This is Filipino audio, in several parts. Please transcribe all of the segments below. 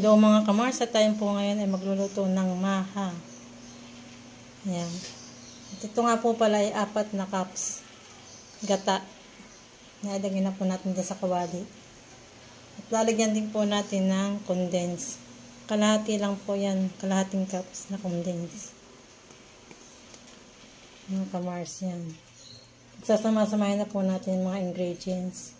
Hello mga kamars, at tayo po ngayon ay magluluto ng maha. Ayan. At ito nga po pala ay 4 na cups gata. Nalagyan na po natin dyan sa kawali. At lalagyan din po natin ng condense. Kalahati lang po yan, kalahating cups na condense. Mga kamars yan. Sasama-samahin na po natin mga ingredients.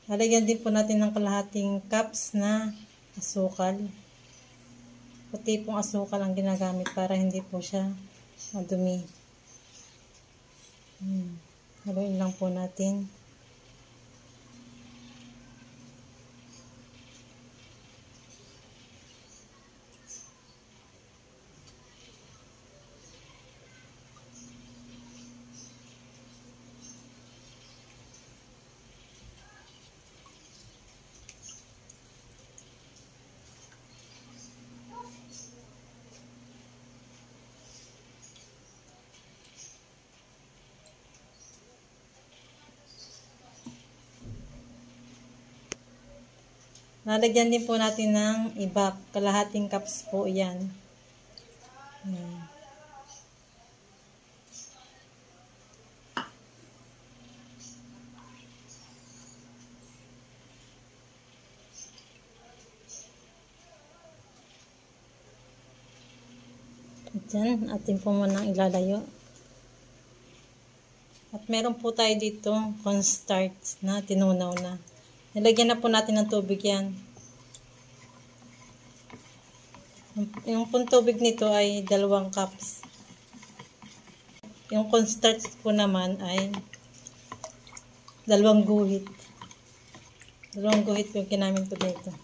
Lalagyan din po natin ng kalahating cups na asukal. Puti pong asukal ang ginagamit para hindi po siya madumi. Haluin lang po natin. Lalagyan din po natin ng ibap. Kalahating cups po yan. At yan, atin po munang ilalayo. At meron po tayo dito cornstarch na tinunaw na. Nilagyan na po natin ng tubig yan. Yung pong tubig nito ay 2 cups. Yung cornstarch po naman ay 2 guhit. 2 guhit po yung kinamit ko dito.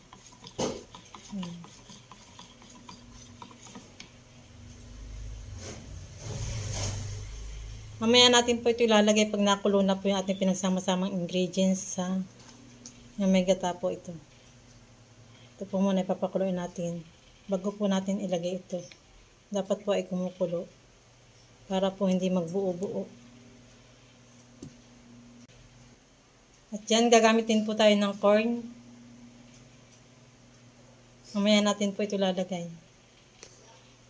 Mamaya natin po ito ilalagay pag nakulo na po yung ating pinagsama-samang ingredients sa yung may gata po ito. Ito po muna ipapakuloyin natin. Bago po natin ilagay ito. Dapat po ay kumukulo para po hindi magbuo-buo. At yan, gagamitin po tayo ng corn. Mamaya natin po ito ilalagay.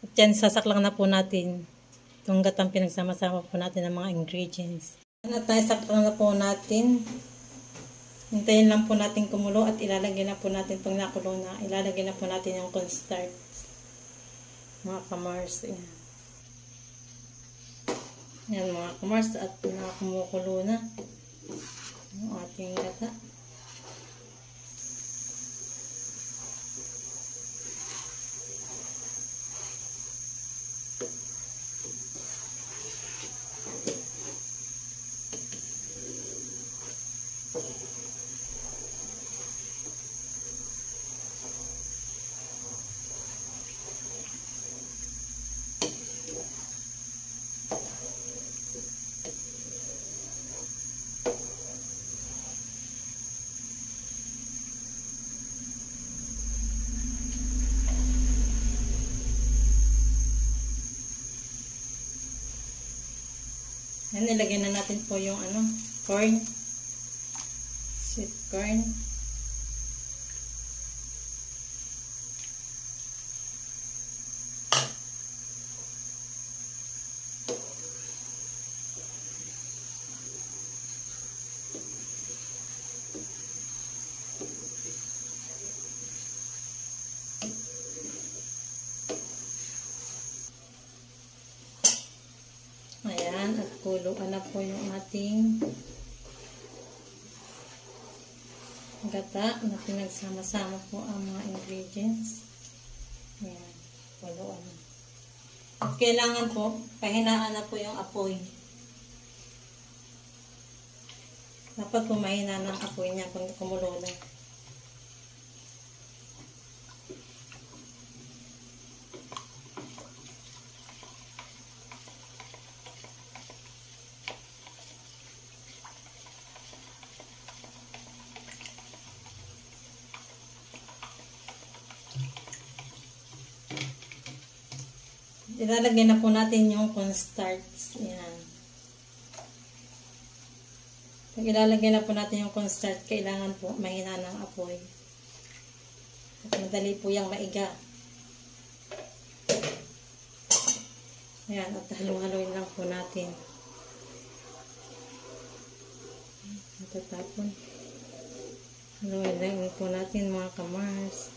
At yan, sasaklang na po natin itong gatang pinagsama-sama po natin ng mga ingredients. At naisaklang na po natin. Hintayin lang po natin kumulo at ilalagay na po natin pag nakulo na. Ilalagay na po natin yung cornstarch. Mga kamars. Yan. Yan mga kamars. At nakakumukulo na yung ating gata. Yan, nilagay na natin po yung corn. Sweet corn. Ayan, at kuluan na po yung ating gata na pinagsama-sama po ang mga ingredients. Ayan, kuluan. At kailangan po, pahinaan na po yung apoy. Dapat po mahina ng apoy niya kung kumulo na. Ilalagay na po natin yung cornstarch. Yan. Pag ilalagay na po natin yung cornstarch, kailangan po mahina ng apoy. At madali po yung maiga. Ayan, at halu-haluin lang po natin. Matatapon. Haluin lang po natin mga kamars.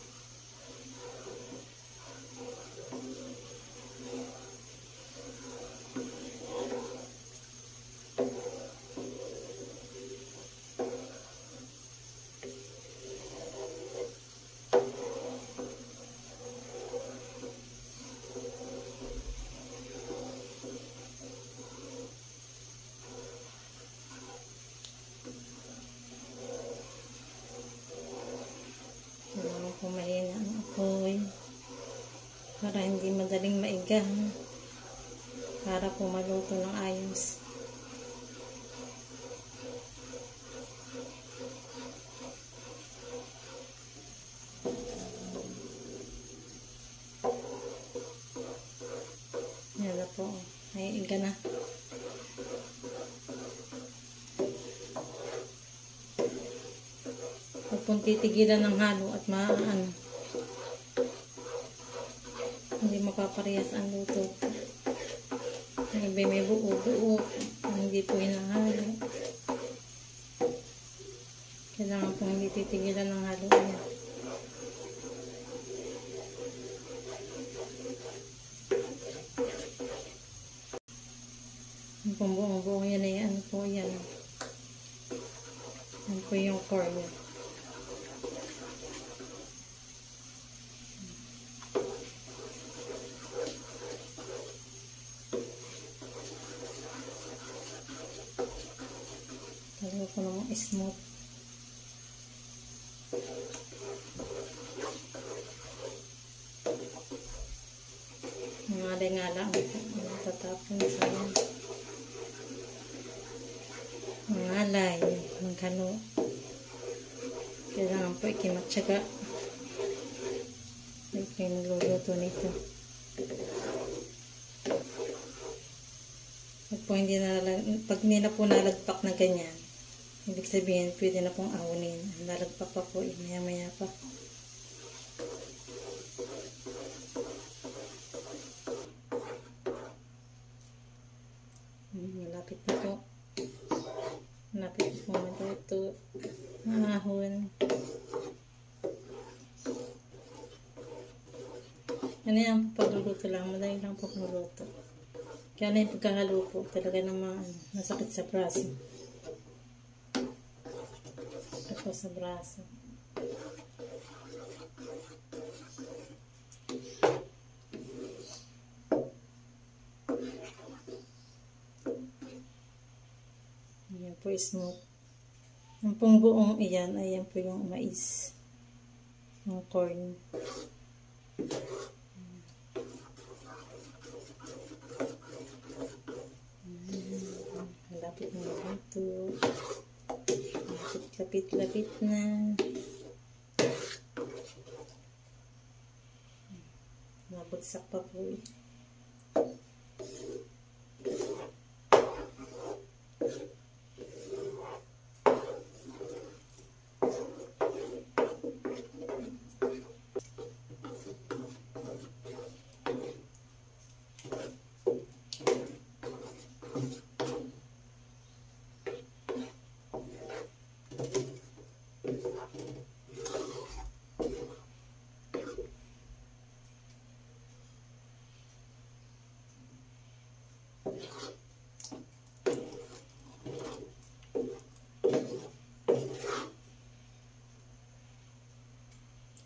Kailangan po mahina ang apoy para hindi madaling maiga, para po maluto ng ayos. Yan na po, maiiga na. Huwag pong titigilan ng halo at hindi mapaparehas ang luto. Yung iba may buo-buo, hindi po hinahalo. Kailangan pong hindi titigilan ng halo niya. Yung pong buong-buong yan ay ano po yan. Yan po yung core niya. Talo ko namang smooth. Ngala-ngala ang tatapon sa ngalay, magkano. Kailangan po ikimatsaga. May pinululuto nito. Pag hindi na po nalagpak na ganyan, ibig sabihin, pwede na pong ahunin. Nalagpak pa po, maya-maya pa. Malapit na po. Malapit po maluto. Ahon. Ano yan, pagluluto lang. Madali lang po pagluluto. Kaya na yung pagkahalo po, talaga naman masakit sa braso. Ito sa braso. Ayan po smooth. Yung pong buong iyan, ayan po yung mais. Yung corn. Malapit na ito. Lapit-lapit na. Nabagsak pa po eh.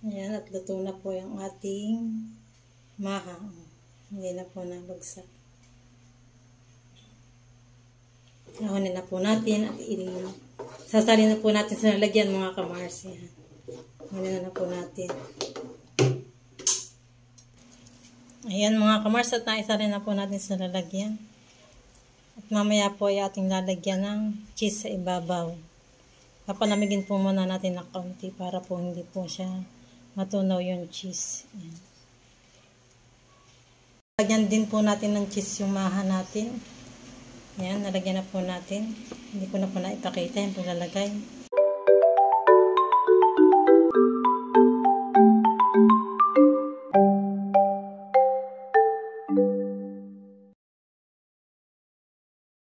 Ayan, at luto na po yung ating maha. Hindi na po nabagsak. Ahunin na po natin at sasali na po natin sa lalagyan mga kamars. Ayan. Ahunin na po natin. Ayan mga kamars, at naisali na po natin sa lalagyan. At mamaya po ay ating lalagyan ng cheese sa ibabaw. Papalamigin po muna natin ng kaunti para po hindi po siya matunaw yung cheese. Ayan. Lagyan din po natin ng cheese yung maha natin. Ayan, nalagyan na po natin. Hindi ko na po naipakita yung paglalagay.